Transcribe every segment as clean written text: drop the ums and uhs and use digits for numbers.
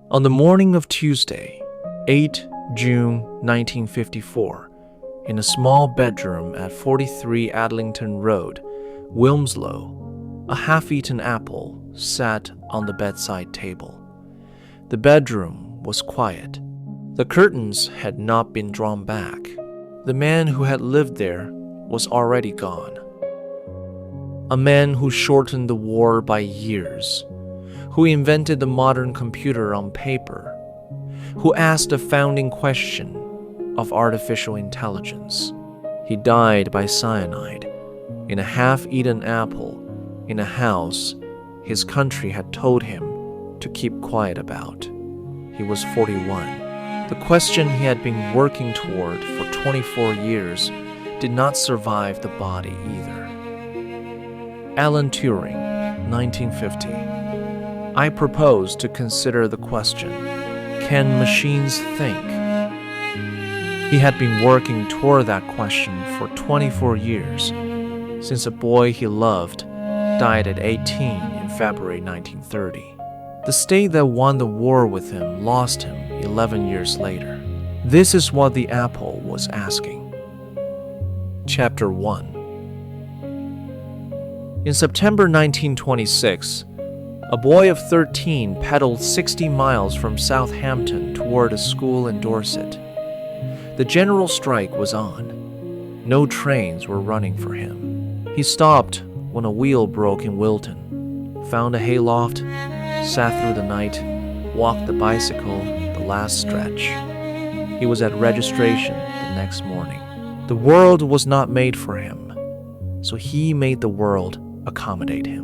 On the morning of Tuesday, 8 June 1954, in a small bedroom at 43 Adlington Road, Wilmslow, a half-eaten apple sat on the bedside table. The bedroom was quiet. The curtains had not been drawn back. The man who had lived there was already gone. A man who shortened the war by years, who invented the modern computer on paper, who asked the founding question of artificial intelligence. He died by cyanide in a half-eaten apple in a house his country had told him to keep quiet about. He was 41. The question he had been working toward for 24 years did not survive the body either. Alan Turing, 1950. I propose to consider the question, can machines think? He had been working toward that question for 24 years, since a boy he loved died at 18 in February 1930. The state that won the war with him lost him 11 years later. This is what the apple was asking. Chapter 1. In September 1926, a boy of 13 pedaled 60 miles from Southampton toward a school in Dorset. The general strike was on. No trains were running for him. He stopped when a wheel broke in Wilton, found a hayloft, sat through the night, walked the bicycle the last stretch. He was at registration the next morning. The world was not made for him, so he made the world accommodate him.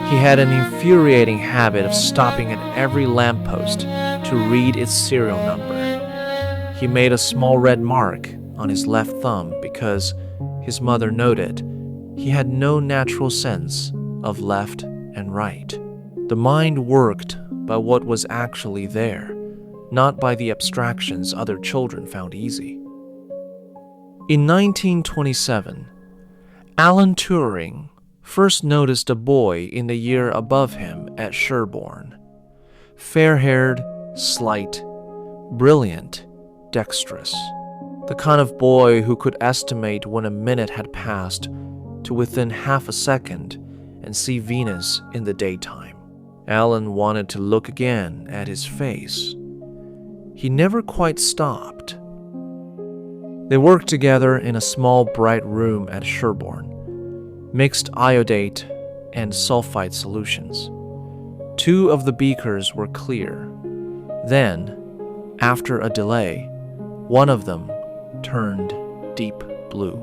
He had an infuriating habit of stopping at every lamppost to read its serial number. He made a small red mark on his left thumb because his mother noted he had no natural sense of left and right. The mind worked by what was actually there, not by the abstractions other children found easy. In 1927, Alan Turing first noticed a boy in the year above him at Sherborne. Fair-haired, slight, brilliant, dexterous. The kind of boy who could estimate when a minute had passed to within half a second and see Venus in the daytime. Alan wanted to look again at his face. He never quite stopped. They worked together in a small bright room at Sherborne, mixed iodate and sulfite solutions. 2 of the beakers were clear. Then, after a delay, one of them turned deep blue.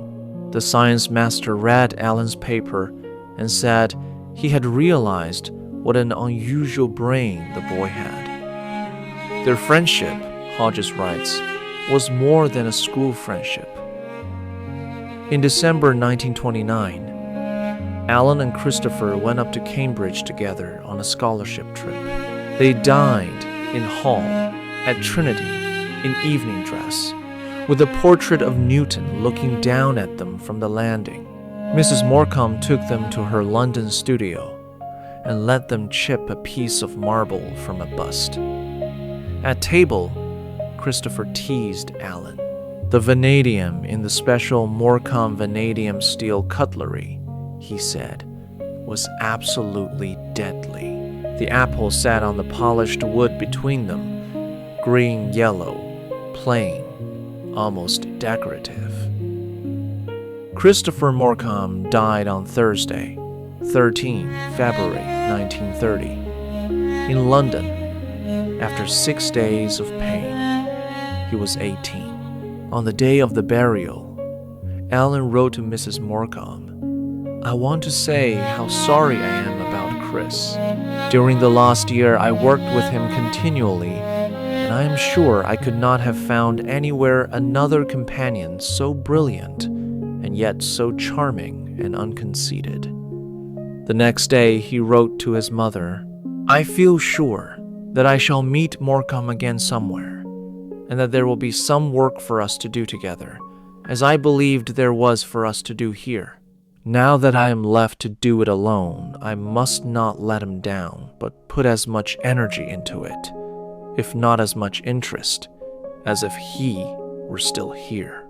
The science master read Alan's paper and said he had realized what an unusual brain the boy had. Their friendship, Hodges writes, was more than a school friendship. In December 1929, Alan and Christopher went up to Cambridge together on a scholarship trip. They dined in Hall at Trinity in evening dress, with a portrait of Newton looking down at them from the landing. Mrs. Morecambe took them to her London studio and let them chip a piece of marble from a bust. At table, Christopher teased Alan. The vanadium in the special Morecambe vanadium steel cutlery, he said, was absolutely deadly. The apple sat on the polished wood between them, green-yellow, plain, almost decorative. Christopher Morecambe died on Thursday, 13 February 1930, in London, after 6 days of pain. He was 18. On the day of the burial, Alan wrote to Mrs. Morecambe, "I want to say how sorry I am about Chris. During the last year, I worked with him continually, and I am sure I could not have found anywhere another companion so brilliant and yet so charming and unconceited." The next day, he wrote to his mother, "I feel sure that I shall meet Morecambe again somewhere, and that there will be some work for us to do together, as I believed there was for us to do here. Now that I am left to do it alone, I must not let him down, but put as much energy into it, if not as much interest, as if he were still here.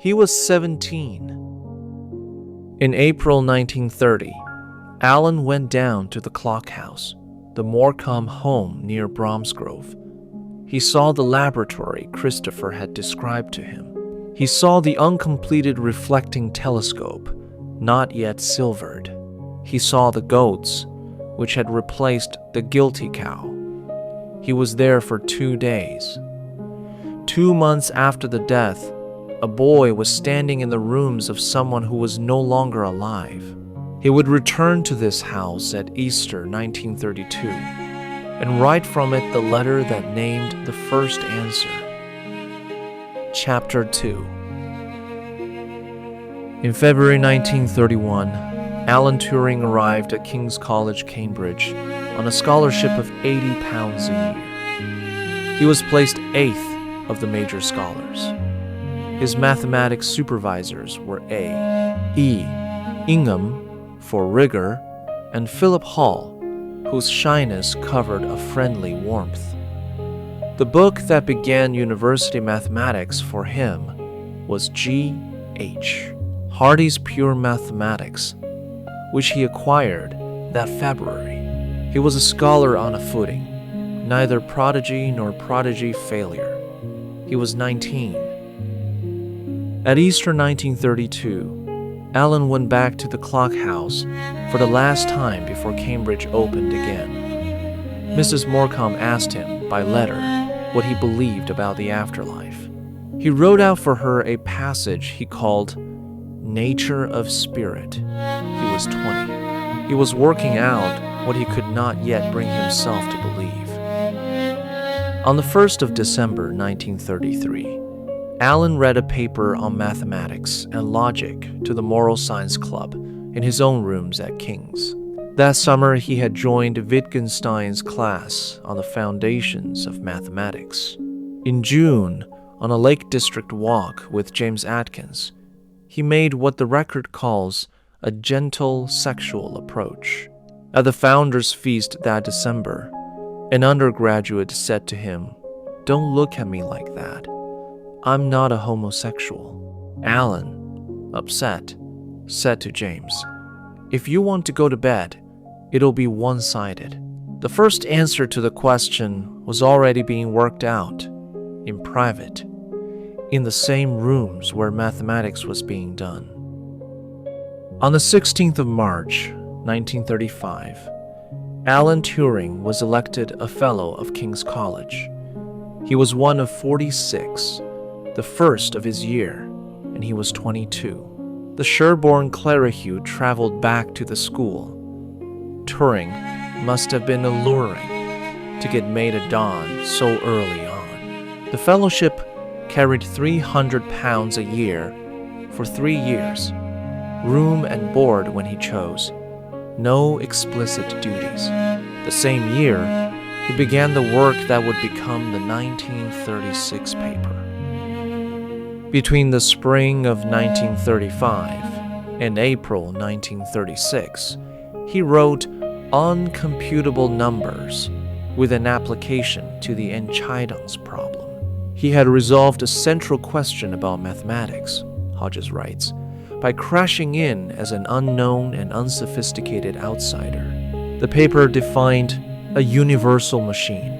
He was 17. In April 1930, Alan went down to the Clock House, the Morecambe home near Bromsgrove. He saw the laboratory Christopher had described to him. He saw the uncompleted reflecting telescope, not yet silvered. He saw the goats, which had replaced the guilty cow. He was there for 2 days. 2 months after the death, a boy was standing in the rooms of someone who was no longer alive. He would return to this house at Easter 1932 and write from it the letter that named the first answer. Chapter 2. In February 1931, Alan Turing arrived at King's College, Cambridge, on a scholarship of £80 a year. He was placed 8th of the major scholars. His mathematics supervisors were E. Ingham, for rigor, and Philip Hall, whose shyness covered a friendly warmth. The book that began university mathematics for him was G.H. Hardy's Pure Mathematics, which he acquired that February. He was a scholar on a footing, neither prodigy nor prodigy failure. He was 19. At Easter 1932, Alan went back to the Clock House for the last time before Cambridge opened again. Mrs. Morecambe asked him, by letter, what he believed about the afterlife. He wrote out for her a passage he called Nature of Spirit. He was 20. He was working out what he could not yet bring himself to believe. On the 1st of December 1933, Alan read a paper on mathematics and logic to the Moral Science Club in his own rooms at King's. That summer, he had joined Wittgenstein's class on the foundations of mathematics. In June, on a Lake District walk with James Atkins, he made what the record calls a gentle sexual approach. At the Founders' Feast that December, an undergraduate said to him, "Don't look at me like that. I'm not a homosexual." Alan, upset, said to James, "If you want to go to bed, it'll be one-sided." The first answer to the question was already being worked out, in private, in the same rooms where mathematics was being done. On the 16th of March, 1935, Alan Turing was elected a Fellow of King's College. He was one of 46, the first of his year, and he was 22. The Sherborne Clerihew traveled back to the school. Turing must have been alluring to get made a Don so early on. The fellowship carried £300 a year for 3 years, room and board when he chose, no explicit duties. The same year, he began the work that would become the 1936 paper. Between the spring of 1935 and April 1936, he wrote Uncomputable Numbers with an application to the Entscheidungs problem. He had resolved a central question about mathematics, Hodges writes, by crashing in as an unknown and unsophisticated outsider. The paper defined a universal machine,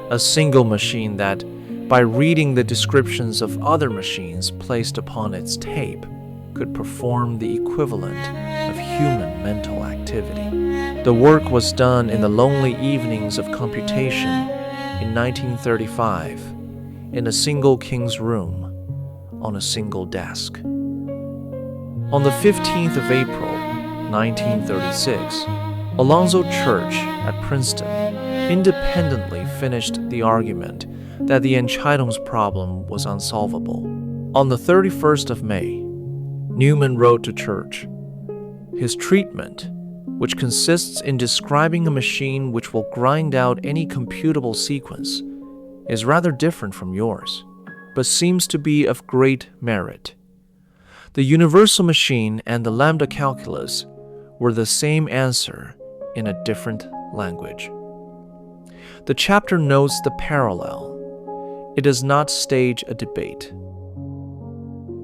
a single machine that, by reading the descriptions of other machines placed upon its tape, could perform the equivalent of human mental activity. The work was done in the lonely evenings of computation in 1935, in a single King's room, on a single desk. On the 15th of April, 1936, Alonzo Church at Princeton independently finished the argument that the Entscheidungs problem was unsolvable. On the 31st of May, Newman wrote to Church, "His treatment, which consists in describing a machine which will grind out any computable sequence, is rather different from yours, but seems to be of great merit. The universal machine and the lambda calculus were the same answer in a different language. The chapter notes the parallel. It does not stage a debate.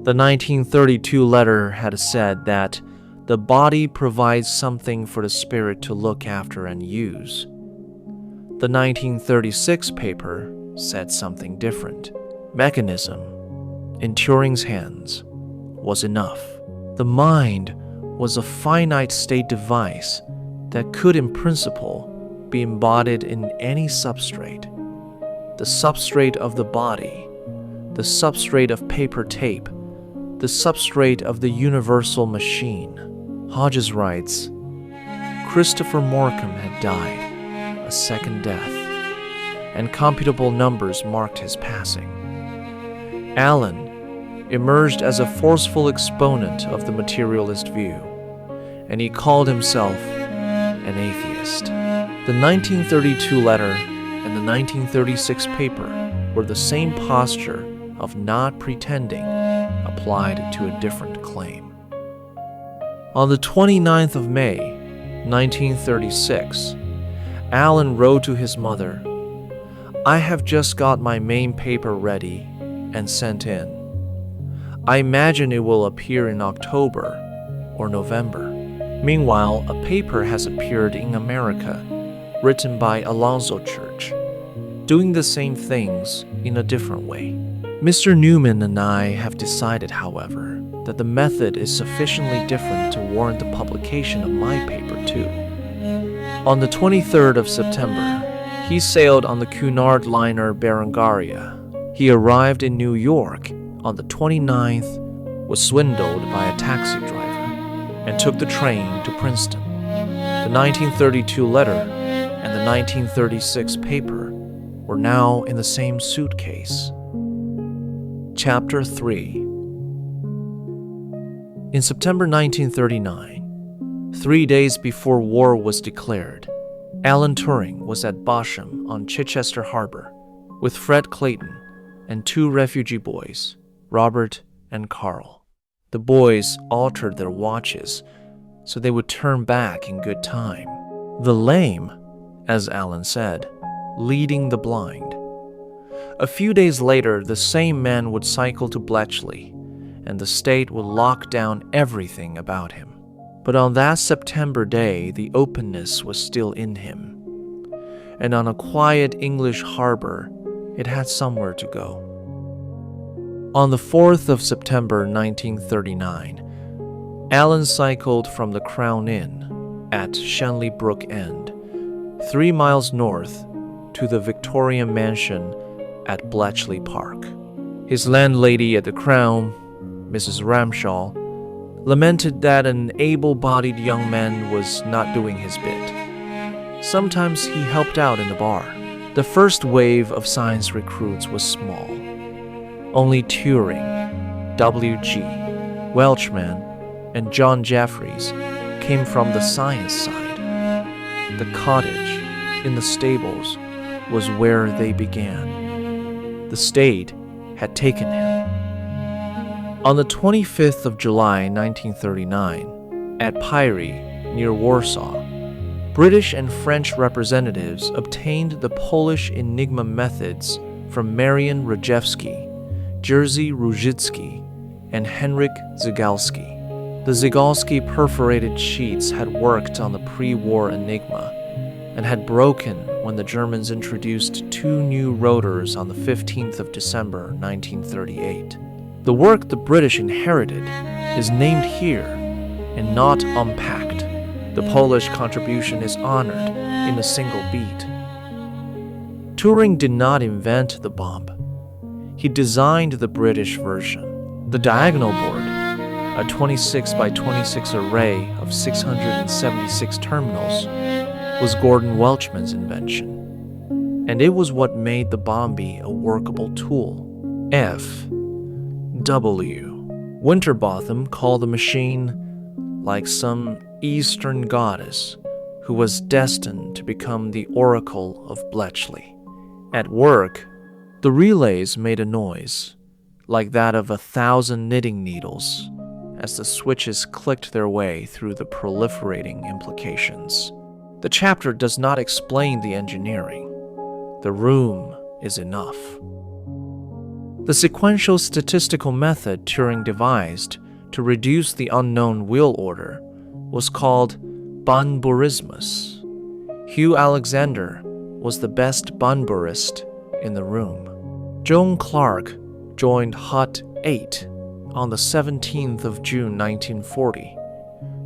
The 1932 letter had said that the body provides something for the spirit to look after and use. The 1936 paper said something different. Mechanism, in Turing's hands, was enough. The mind was a finite state device that could, in principle, be embodied in any substrate. The substrate of the body, the substrate of paper tape, the substrate of the universal machine. Hodges writes, Christopher Morcom had died, a second death, and computable numbers marked his passing. Alan emerged as a forceful exponent of the materialist view, and he called himself an atheist. The 1932 letter and the 1936 paper were the same posture of not pretending applied to a different claim. On the 29th of May, 1936, Alan wrote to his mother, I have just got my main paper ready and sent in. I imagine it will appear in October or November. Meanwhile, a paper has appeared in America, written by Alonzo Church, doing the same things in a different way. Mr. Newman and I have decided, however, that the method is sufficiently different to warrant the publication of my paper too. On the 23rd of September, he sailed on the Cunard liner Berengaria. He arrived in New York on the 29th, was swindled by a taxi driver, and took the train to Princeton. The 1932 letter and the 1936 paper were now in the same suitcase. Chapter 3. In September 1939, 3 days before war was declared, Alan Turing was at Bosham on Chichester Harbor with Fred Clayton and 2 refugee boys, Robert and Carl. The boys altered their watches so they would turn back in good time. The lame, as Alan said, leading the blind. A few days later, the same man would cycle to Bletchley, and the state would lock down everything about him. But on that September day, the openness was still in him, and on a quiet English harbor, it had somewhere to go. On the 4th of September 1939, Alan cycled from the Crown Inn at Shenley Brook End, 3 miles north, to the Victorian mansion at Bletchley Park. His landlady at the Crown, Mrs. Ramshaw, lamented that an able-bodied young man was not doing his bit. Sometimes he helped out in the bar. The first wave of science recruits was small. Only Turing, W.G., Welchman, and John Jeffries came from the science side. The cottage in the stables was where they began. The state had taken him. On the 25th of July 1939, at Pyry, near Warsaw, British and French representatives obtained the Polish Enigma methods from Marian Rejewski, Jerzy Różycki, and Henryk Zygalski. The Zygalski perforated sheets had worked on the pre-war Enigma and had broken when the Germans introduced 2 new rotors on the 15th of December 1938. The work the British inherited is named here and not unpacked. The Polish contribution is honored in a single beat. Turing did not invent the bomb. He designed the British version. The diagonal board, a 26 by 26 array of 676 terminals, was Gordon Welchman's invention, and it was what made the bomby a workable tool. F.W. Winterbotham called the machine like some Eastern goddess who was destined to become the Oracle of Bletchley. At work, the relays made a noise like that of 1,000 knitting needles as the switches clicked their way through the proliferating implications. The chapter does not explain the engineering. The room is enough. The sequential statistical method Turing devised to reduce the unknown wheel order was called Bunburismus. Hugh Alexander was the best Bunburist in the room. Joan Clark joined Hut 8 on the 17th of June 1940.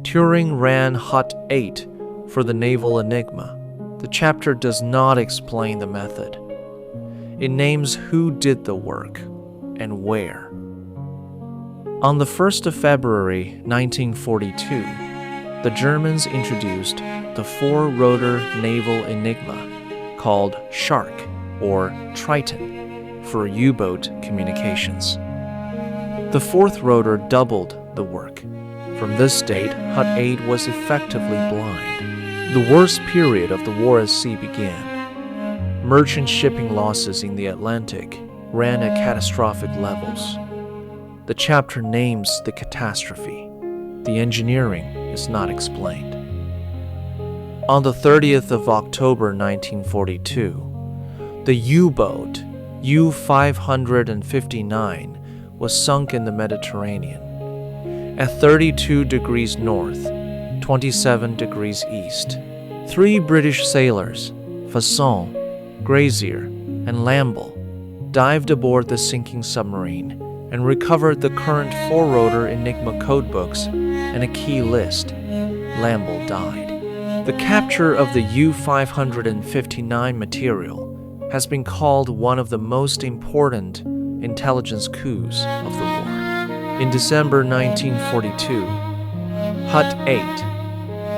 Turing ran Hut 8 for the naval enigma. The chapter does not explain the method. It names who did the work and where. On the 1st of February 1942, the Germans introduced the four-rotor naval enigma called Shark or Triton for U-boat communications. The fourth rotor doubled the work. From this date, Hut 8 was effectively blind. The worst period of the war at sea began. Merchant shipping losses in the Atlantic ran at catastrophic levels. The chapter names the catastrophe. The engineering is not explained. On the 30th of October 1942, the U-boat U-559 was sunk in the Mediterranean. At 32 degrees north, 27 degrees east, 3 British sailors, Fasson, Grazier, and Lamble, dived aboard the sinking submarine and recovered the current four-rotor Enigma codebooks and a key list. Lamble died. The capture of the U-559 material has been called one of the most important intelligence coups of the war. In December 1942, Hut 8,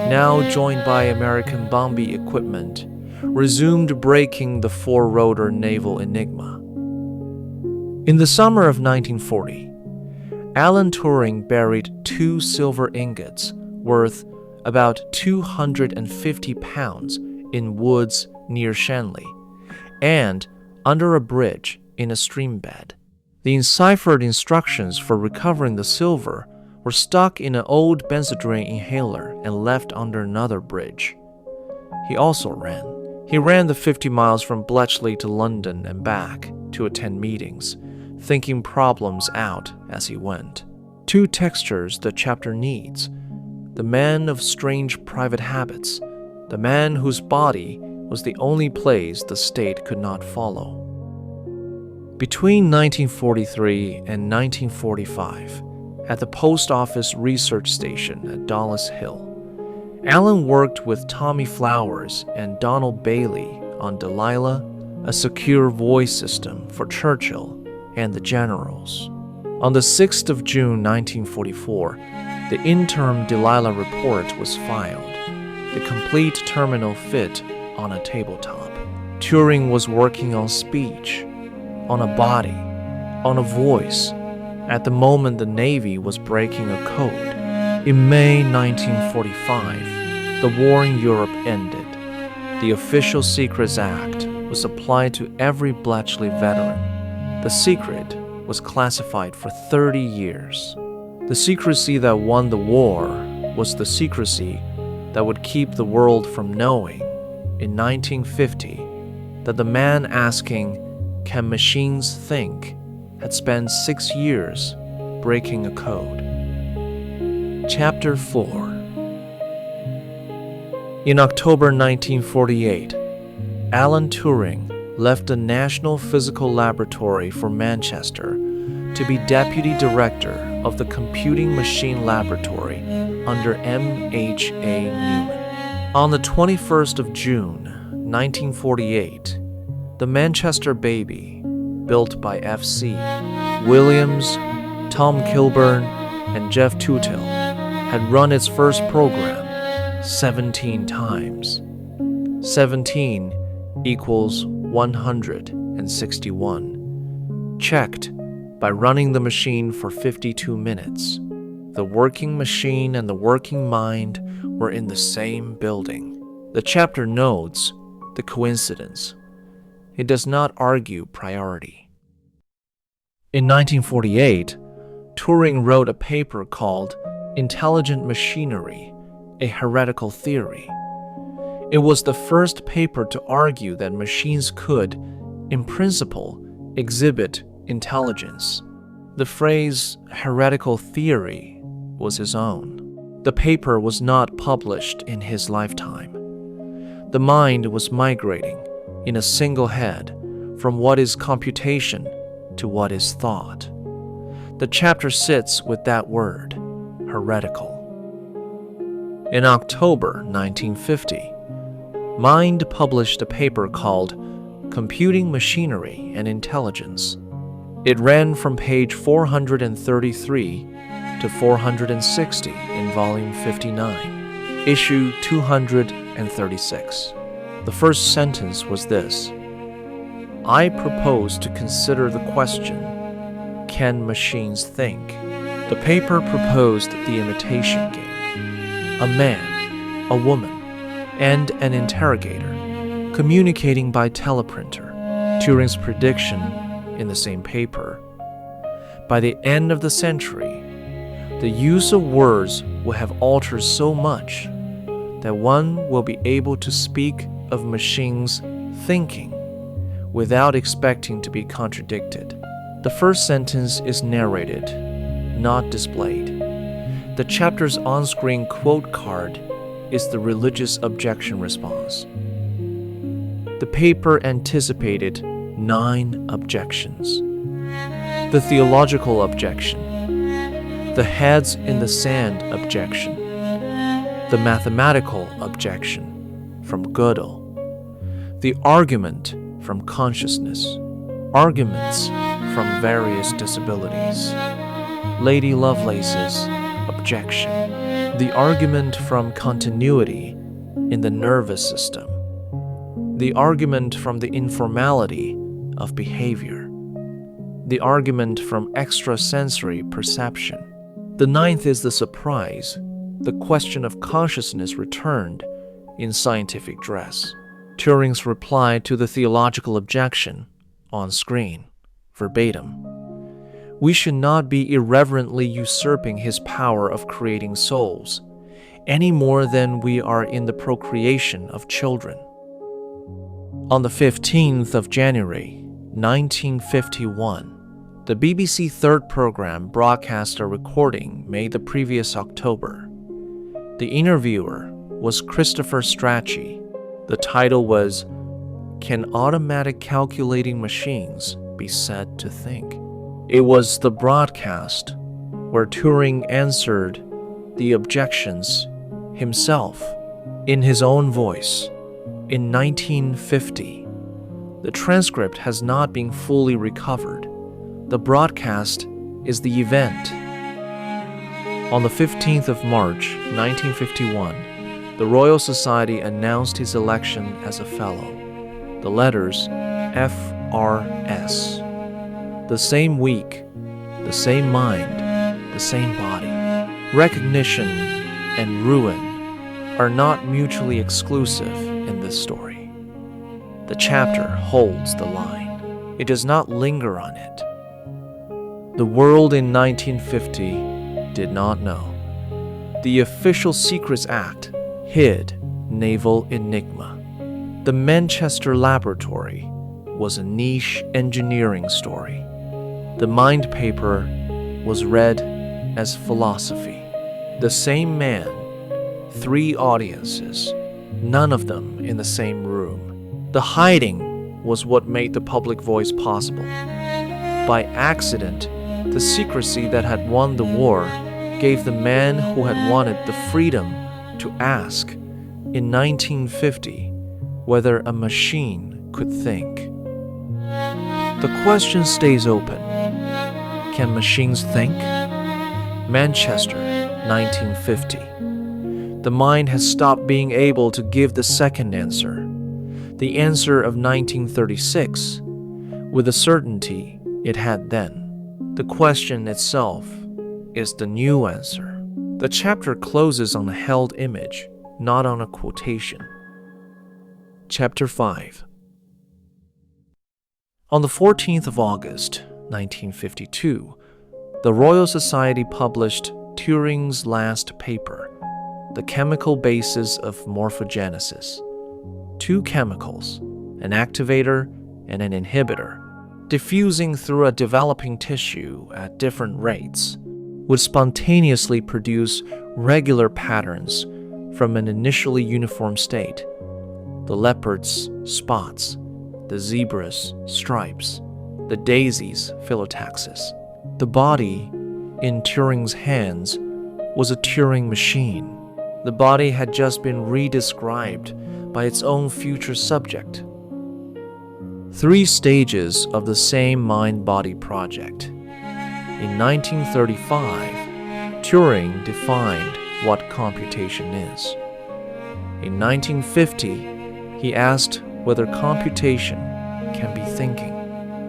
now joined by American bombing equipment, resumed breaking the four-rotor naval enigma. In the summer of 1940, Alan Turing buried 2 silver ingots worth about 250 pounds in woods near Shanley and under a bridge in a stream bed. The enciphered instructions for recovering the silver were stuck in an old Benzodrine inhaler and left under another bridge. He also ran. He ran the 50 miles from Bletchley to London and back to attend meetings, thinking problems out as he went. 2 textures the chapter needs: the man of strange private habits, the man whose body was the only place the state could not follow. Between 1943 and 1945, at the Post Office Research Station at Dollis Hill, Alan worked with Tommy Flowers and Donald Bailey on Delilah, a secure voice system for Churchill and the generals. On the 6th of June 1944, the interim Delilah report was filed, the complete terminal fit on a tabletop. Turing was working on speech, on a body, on a voice, at the moment the Navy was breaking a code. In May 1945, the war in Europe ended. The Official Secrets Act was applied to every Bletchley veteran. The secret was classified for 30 years. The secrecy that won the war was the secrecy that would keep the world from knowing, in 1950, that the man asking, "Can machines think?" had spent 6 years breaking a code. Chapter 4. In October 1948, Alan Turing left the National Physical Laboratory for Manchester to be Deputy Director of the Computing Machine Laboratory under M.H.A. Newman. On the 21st of June, 1948, the Manchester Baby, built by F.C. Williams, Tom Kilburn, and Jeff Tutel, had run its first program 17 times. 17 equals 161. Checked by running the machine for 52 minutes. The working machine and the working mind were in the same building. The chapter notes the coincidence. It does not argue priority. In 1948, Turing wrote a paper called Intelligent Machinery, a Heretical Theory. It was the first paper to argue that machines could, in principle, exhibit intelligence. The phrase heretical theory was his own. The paper was not published in his lifetime. The mind was migrating in a single head from what is computation to what is thought. The chapter sits with that word, heretical. In October 1950, Mind published a paper called Computing Machinery and Intelligence. It ran from page 433 to 460 in volume 59, issue 236. The first sentence was this: I propose to consider the question, can machines think? The paper proposed the imitation game. A man, a woman, and an interrogator communicating by teleprinter. Turing's prediction in the same paper: by the end of the century, the use of words will have altered so much that one will be able to speak of machines thinking without expecting to be contradicted. The first sentence is narrated, not displayed. The chapter's on-screen quote card is the religious objection response. The paper anticipated 9 objections. The theological objection, the heads in the sand objection, the mathematical objection from Gödel, the argument from consciousness, arguments from various disabilities, Lady Lovelace's objection, the argument from continuity in the nervous system, the argument from the informality of behavior, the argument from extrasensory perception. The 9th is the surprise. The question of consciousness returned in scientific dress. Turing's reply to the theological objection, on screen, verbatim. We should not be irreverently usurping his power of creating souls, any more than we are in the procreation of children. On the 15th of January, 1951, the BBC Third program broadcast a recording made the previous October. The interviewer was Christopher Strachey. The title was, Can Automatic Calculating Machines Be Said to Think? It was the broadcast where Turing answered the objections himself in his own voice in 1950. The transcript has not been fully recovered. The broadcast is the event. On the 15th of March, 1951, the Royal Society announced his election as a fellow. The letters FRS. The same week, the same mind, the same body. Recognition and ruin are not mutually exclusive in this story. The chapter holds the line. It does not linger on it. The world in 1950 did not know. The Official Secrets Act hid naval enigma. The Manchester Laboratory was a niche engineering story. The Mind paper was read as philosophy. The same man, 3 audiences, none of them in the same room. The hiding was what made the public voice possible. By accident, the secrecy that had won the war gave the man who had wanted the freedom to ask in 1950 whether a machine could think. The question stays open. Can machines think? Manchester, 1950. The mind has stopped being able to give the second answer, the answer of 1936, with the certainty it had then. The question itself is the new answer. The chapter closes on a held image, not on a quotation. Chapter 5. On the 14th of August, 1952, the Royal Society published Turing's last paper, The Chemical Basis of Morphogenesis. Two chemicals, an activator and an inhibitor, diffusing through a developing tissue at different rates, would spontaneously produce regular patterns from an initially uniform state: the leopard's spots, the zebra's stripes, the daisy's phyllotaxis. The body, in Turing's hands, was a Turing machine. The body had just been redescribed by its own future subject. 3 stages of the same mind-body project. In 1935, Turing defined what computation is. In 1950, he asked whether computation can be thinking.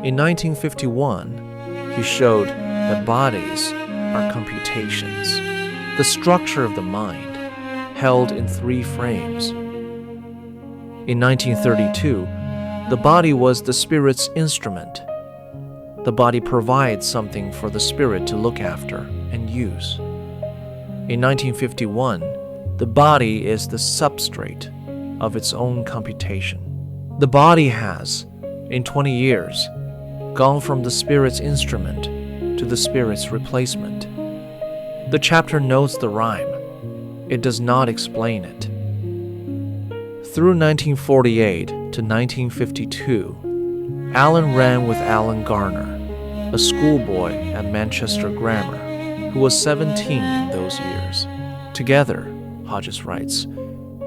In 1951, he showed that bodies are computations, the structure of the mind, held in 3 frames. In 1932, the body was the spirit's instrument. The body provides something for the spirit to look after and use. In 1951, the body is the substrate of its own computation. The body has, in 20 years, gone from the spirit's instrument to the spirit's replacement. The chapter notes the rhyme. It does not explain it. Through 1948 to 1952, Alan ran with Alan Garner, a schoolboy at Manchester Grammar, who was 17 in those years. Together, Hodges writes,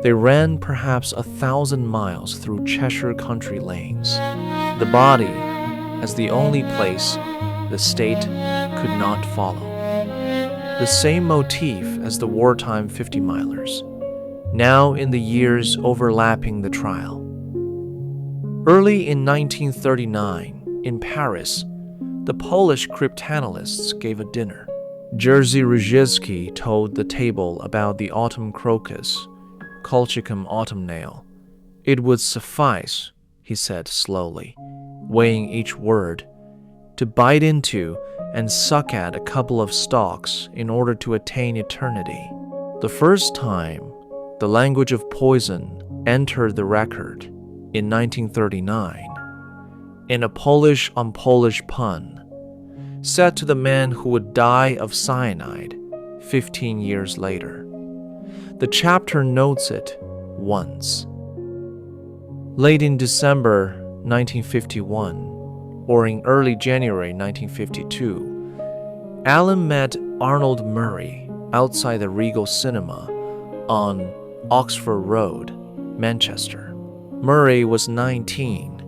they ran perhaps 1,000 miles through Cheshire country lanes. The body, as the only place the state could not follow. The same motif as the wartime 50-milers, now in the years overlapping the trial. Early in 1939, in Paris, the Polish cryptanalysts gave a dinner. Jerzy Ruzicki told the table about the autumn crocus, Colchicum autumnale. It would suffice, he said slowly, weighing each word, to bite into and suck at a couple of stalks in order to attain eternity. The first time the language of poison entered the record, in 1939, in a Polish-on-Polish pun, said to the man who would die of cyanide 15 years later. The chapter notes it once. Late in December 1951, or in early January 1952, Alan met Arnold Murray outside the Regal Cinema on Oxford Road, Manchester. Murray was 19,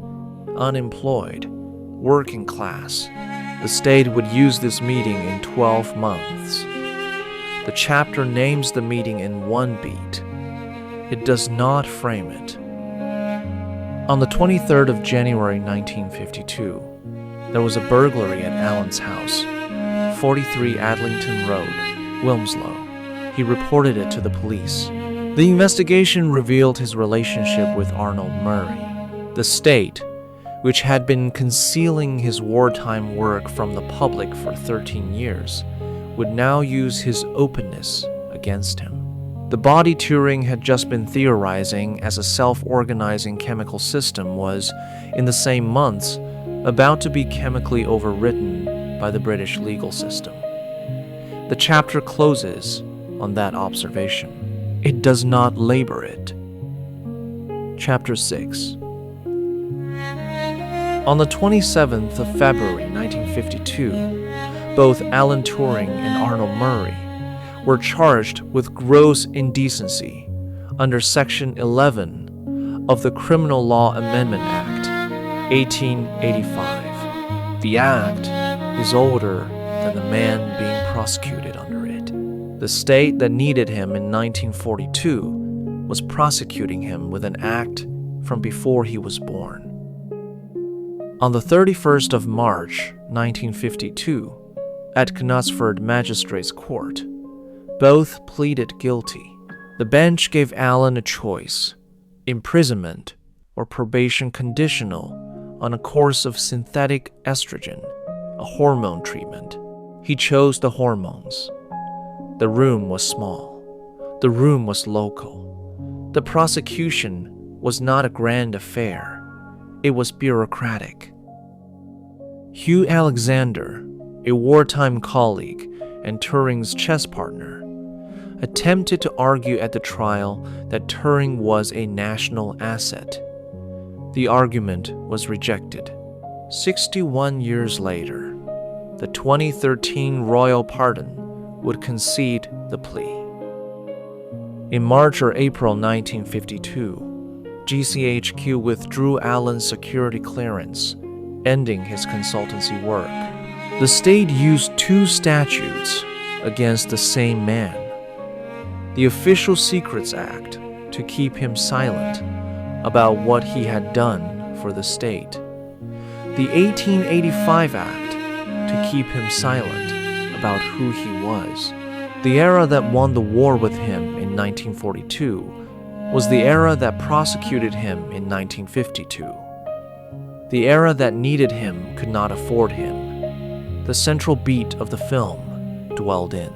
unemployed, working class. The state would use this meeting in 12 months. The chapter names the meeting in one beat. It does not frame it. On the 23rd of January 1952, there was a burglary at Alan's house, 43 Adlington Road, Wilmslow. He reported it to the police. The investigation revealed his relationship with Arnold Murray. The state, which had been concealing his wartime work from the public for 13 years, would now use his openness against him. The body Turing had just been theorizing as a self-organizing chemical system was, in the same months, about to be chemically overwritten by the British legal system. The chapter closes on that observation. It does not labor it. Chapter 6. On the 27th of February 1952, both Alan Turing and Arnold Murray were charged with gross indecency under Section 11 of the Criminal Law Amendment Act, 1885. The act is older than the man being prosecuted under it. The state that needed him in 1942 was prosecuting him with an act from before he was born. On the 31st of March, 1952, at Knutsford Magistrates Court, both pleaded guilty. The bench gave Alan a choice: imprisonment or probation conditional on a course of synthetic estrogen, a hormone treatment. He chose the hormones. The room was small. The room was local. The prosecution was not a grand affair. It was bureaucratic. Hugh Alexander, a wartime colleague and Turing's chess partner, attempted to argue at the trial that Turing was a national asset. The argument was rejected. 61 years later, the 2013 royal pardon would concede the plea. In March or April 1952, GCHQ withdrew Alan's security clearance, ending his consultancy work. The state used 2 statutes against the same man. The Official Secrets Act to keep him silent about what he had done for the state. The 1885 Act to keep him silent about who he was. The era that won the war with him in 1942 was the era that prosecuted him in 1952. The era that needed him could not afford him. The central beat of the film dwelled in.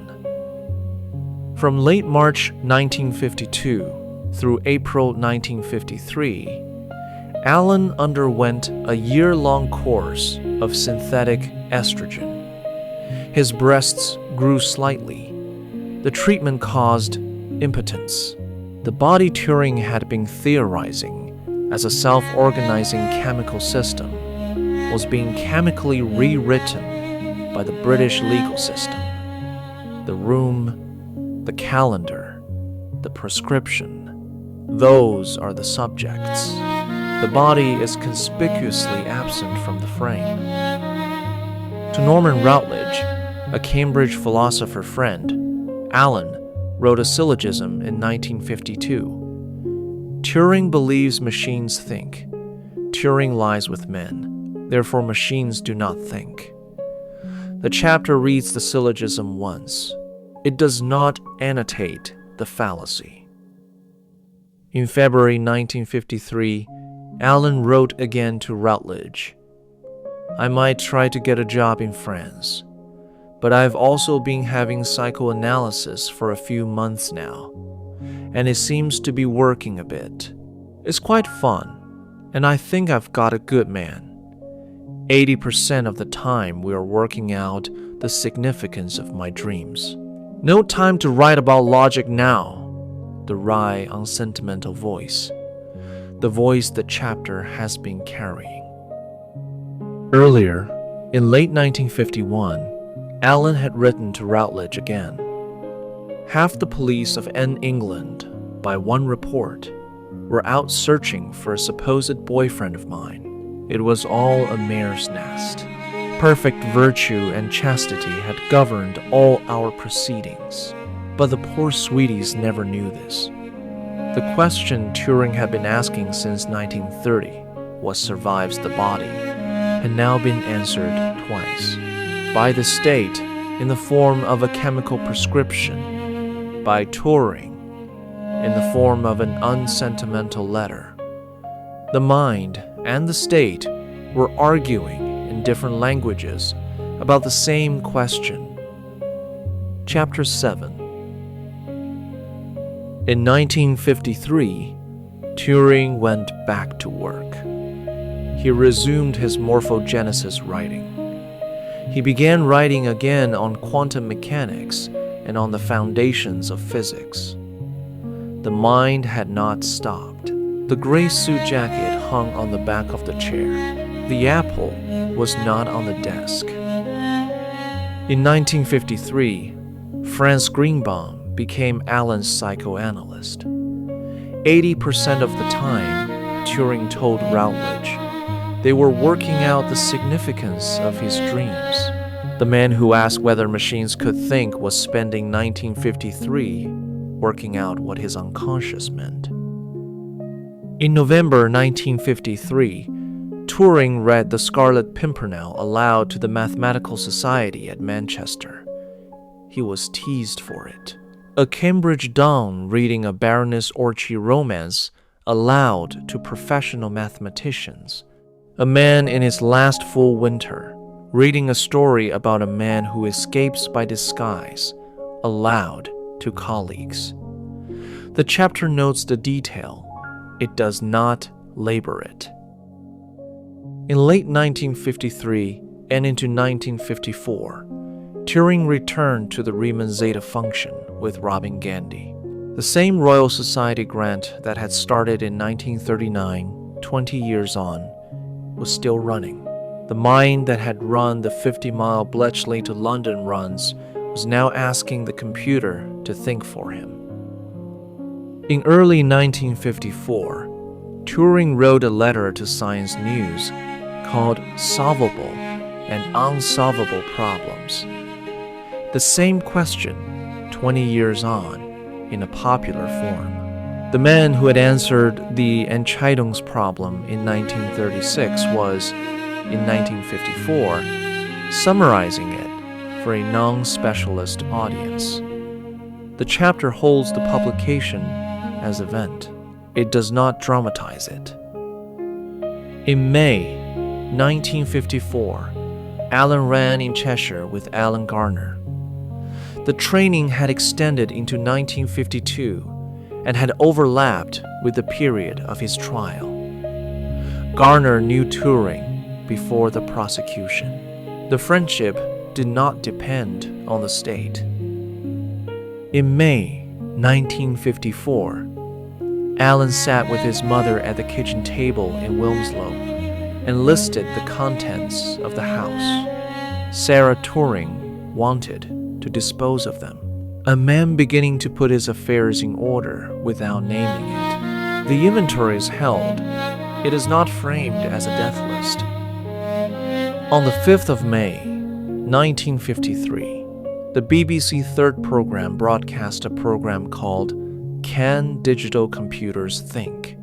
From late March 1952 through April 1953, Alan underwent a year-long course of synthetic estrogen. His breasts grew slightly. The treatment caused impotence. The body Turing had been theorizing as a self-organizing chemical system was being chemically rewritten by the British legal system. The room, the calendar, the prescription, those are the subjects. The body is conspicuously absent from the frame. To Norman Routledge, a Cambridge philosopher friend, Alan wrote a syllogism in 1952. Turing believes machines think. Turing lies with men. Therefore, machines do not think. The chapter reads the syllogism once. It does not annotate the fallacy. In February 1953, Alan wrote again to Routledge. I might try to get a job in France, but I've also been having psychoanalysis for a few months now, and it seems to be working a bit. It's quite fun, and I think I've got a good man. 80% of the time we are working out the significance of my dreams. No time to write about logic now, the wry, unsentimental voice. The voice the chapter has been carrying. Earlier, in late 1951, Alan had written to Routledge again. Half the police of England, by one report, were out searching for a supposed boyfriend of mine. It was all a mare's nest. Perfect virtue and chastity had governed all our proceedings, but the poor sweeties never knew this. The question Turing had been asking since 1930, what survives the body, had now been answered twice. By the state, in the form of a chemical prescription. By Turing, in the form of an unsentimental letter. The mind and the state were arguing in different languages about the same question. Chapter 7. In 1953, Turing went back to work. He resumed his morphogenesis writing. He began writing again on quantum mechanics and on the foundations of physics. The mind had not stopped. The gray suit jacket hung on the back of the chair. The apple was not on the desk. In 1953, Franz Greenbaum became Alan's psychoanalyst. 80% of the time, Turing told Routledge, they were working out the significance of his dreams. The man who asked whether machines could think was spending 1953 working out what his unconscious meant. In November 1953, Turing read The Scarlet Pimpernel aloud to the Mathematical Society at Manchester. He was teased for it. A Cambridge don reading a Baroness Orczy romance aloud to professional mathematicians. A man in his last full winter reading a story about a man who escapes by disguise, aloud to colleagues. The chapter notes the detail. It does not labor it. In late 1953 and into 1954, Turing returned to the Riemann zeta function with Robin Gandy. The same Royal Society grant that had started in 1939, 20 years on, was still running. The mind that had run the 50-mile Bletchley to London runs was now asking the computer to think for him. In early 1954, Turing wrote a letter to Science News called Solvable and Unsolvable Problems. The same question, 20 years on, in a popular form. The man who had answered the Entscheidungsproblem in 1936 was, in 1954, summarizing it for a non-specialist audience. The chapter holds the publication as event. It does not dramatize it. In May 1954, Alan ran in Cheshire with Alan Garner. The training had extended into 1952 and had overlapped with the period of his trial. Garner knew Turing before the prosecution. The friendship did not depend on the state. In May 1954, Alan sat with his mother at the kitchen table in Wilmslow and listed the contents of the house. Sarah Turing wanted to dispose of them. A man beginning to put his affairs in order without naming it. The inventory is held. It is not framed as a death list. On the 5th of May, 1953, the BBC Third Programme broadcast a program called Can Digital Computers Think?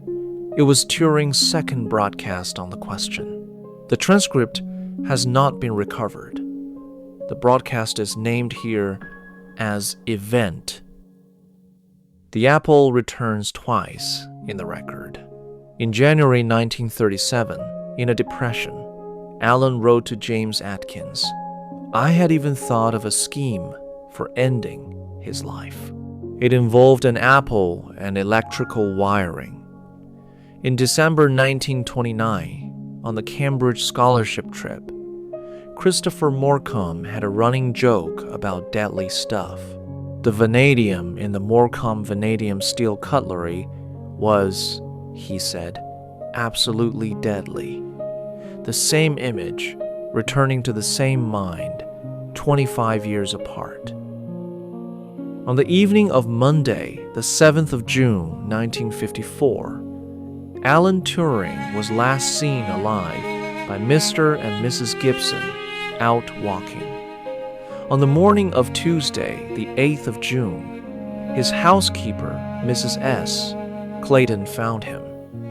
It was Turing's second broadcast on the question. The transcript has not been recovered. The broadcast is named here as Event. The apple returns twice in the record. In January 1937, in a depression, Alan wrote to James Atkins, "I had even thought of a scheme for ending his life. It involved an apple and electrical wiring." In December 1929, on the Cambridge scholarship trip, Christopher Morecambe had a running joke about deadly stuff. The vanadium in the Morecambe vanadium steel cutlery was, he said, absolutely deadly. The same image, returning to the same mind, 25 years apart. On the evening of Monday, the 7th of June, 1954, Alan Turing was last seen alive by Mr. and Mrs. Gibson out walking. On the morning of Tuesday, the 8th of June, his housekeeper, Mrs. S. Clayton, found him.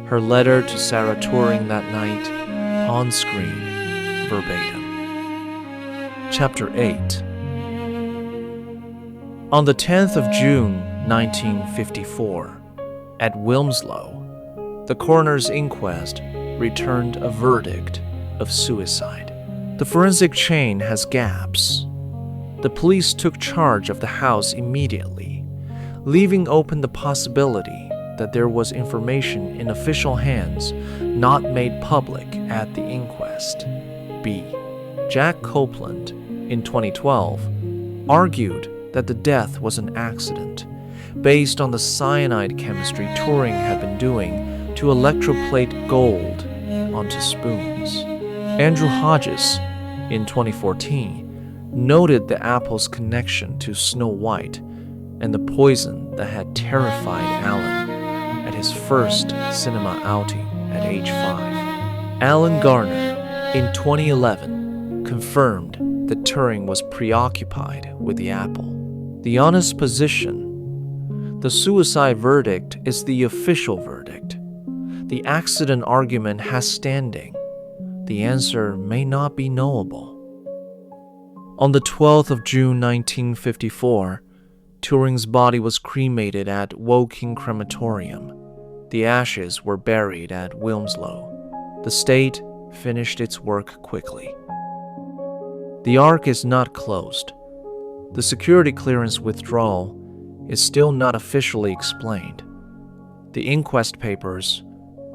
Her letter to Sarah Turing that night, on screen, verbatim. Chapter 8. On the 10th of June, 1954, at Wilmslow, the coroner's inquest returned a verdict of suicide. The forensic chain has gaps. The police took charge of the house immediately, leaving open the possibility that there was information in official hands not made public at the inquest. B. Jack Copeland, in 2012, argued that the death was an accident, based on the cyanide chemistry Turing had been doing to electroplate gold onto spoons. Andrew Hodges, in 2014, noted the apple's connection to Snow White and the poison that had terrified Alan at his first cinema outing at age 5. Alan Garner, in 2011, confirmed that Turing was preoccupied with the apple. The honest position: the suicide verdict is the official verdict. The accident argument has standing. The answer may not be knowable. On the 12th of June 1954, Turing's body was cremated at Woking Crematorium. The ashes were buried at Wilmslow. The state finished its work quickly. The Ark is not closed. The security clearance withdrawal is still not officially explained. The inquest papers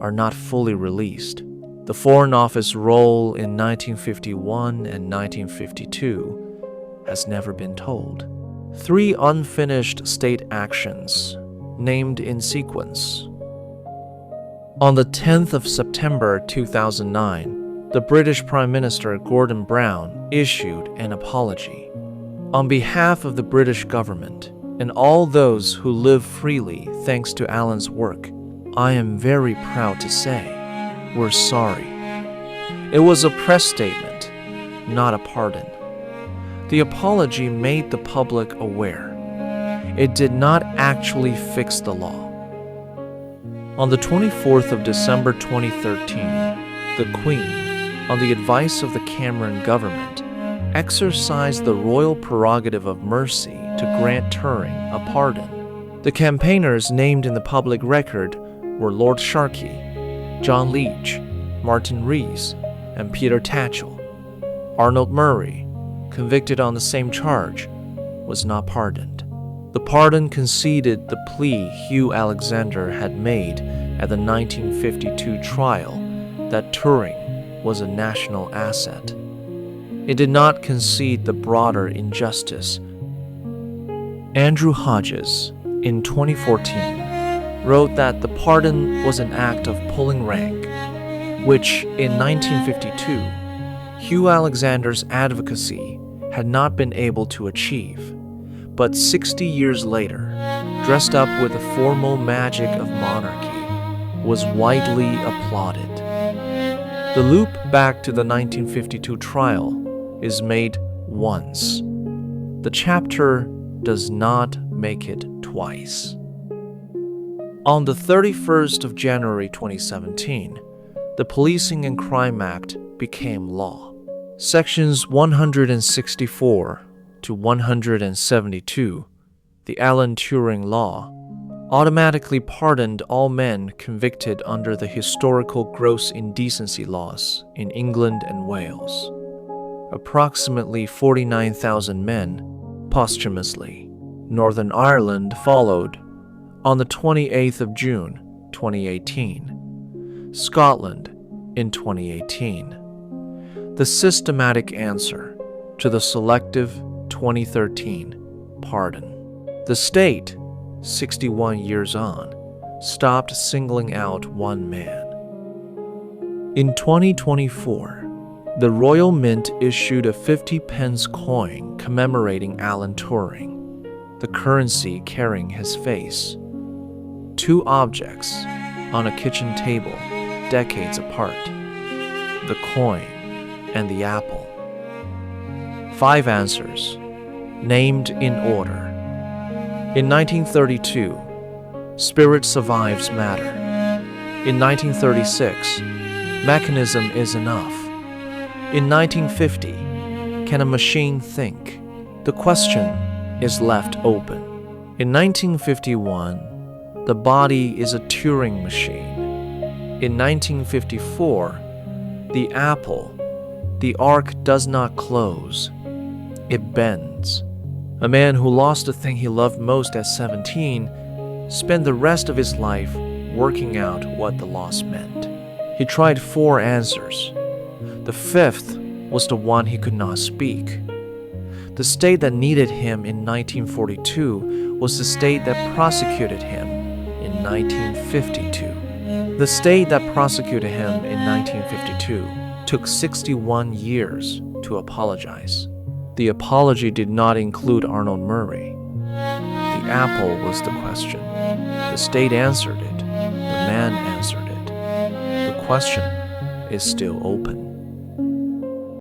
are not fully released. The Foreign Office role in 1951 and 1952 has never been told. 3 unfinished state actions, named in sequence. On the 10th of September 2009, the British Prime Minister Gordon Brown issued an apology. On behalf of the British government and all those who live freely thanks to Alan's work, I am very proud to say, we're sorry. It was a press statement, not a pardon. The apology made the public aware. It did not actually fix the law. On the 24th of December 2013, the Queen, on the advice of the Cameron government, exercised the royal prerogative of mercy to grant Turing a pardon. The campaigners named in the public record were Lord Sharkey, John Leach, Martin Rees, and Peter Tatchell. Arnold Murray, convicted on the same charge, was not pardoned. The pardon conceded the plea Hugh Alexander had made at the 1952 trial that Turing was a national asset. It did not concede the broader injustice. Andrew Hodges, in 2014, wrote that the pardon was an act of pulling rank, which in 1952, Hugh Alexander's advocacy had not been able to achieve. But 60 years later, dressed up with the formal magic of monarchy, was widely applauded. The loop back to the 1952 trial is made once. The chapter does not make it twice. On the 31st of January 2017, the Policing and Crime Act became law. Sections 164 to 172, the Alan Turing Law, automatically pardoned all men convicted under the historical gross indecency laws in England and Wales. Approximately 49,000 men posthumously. Northern Ireland followed on the 28th of June 2018. Scotland in 2018. The systematic answer to the selective 2013 pardon. The state, 61 years on, stopped singling out one man. In 2024, the Royal Mint issued a 50-pence coin commemorating Alan Turing, the currency carrying his face. 2 objects on a kitchen table decades apart, the coin and the apple. 5 answers, named in order. In 1932, spirit survives matter. In 1936, mechanism is enough. In 1950, can a machine think? The question is left open. In 1951, the body is a Turing machine. In 1954, the apple, the arc does not close. It bends. A man who lost the thing he loved most at 17 spent the rest of his life working out what the loss meant. He tried 4 answers. The 5th was the one he could not speak. The state that needed him in 1942 was the state that prosecuted him in 1952. The state that prosecuted him in 1952 took 61 years to apologize. The apology did not include Arnold Murray. The apple was the question. The state answered it. The man answered it. The question is still open.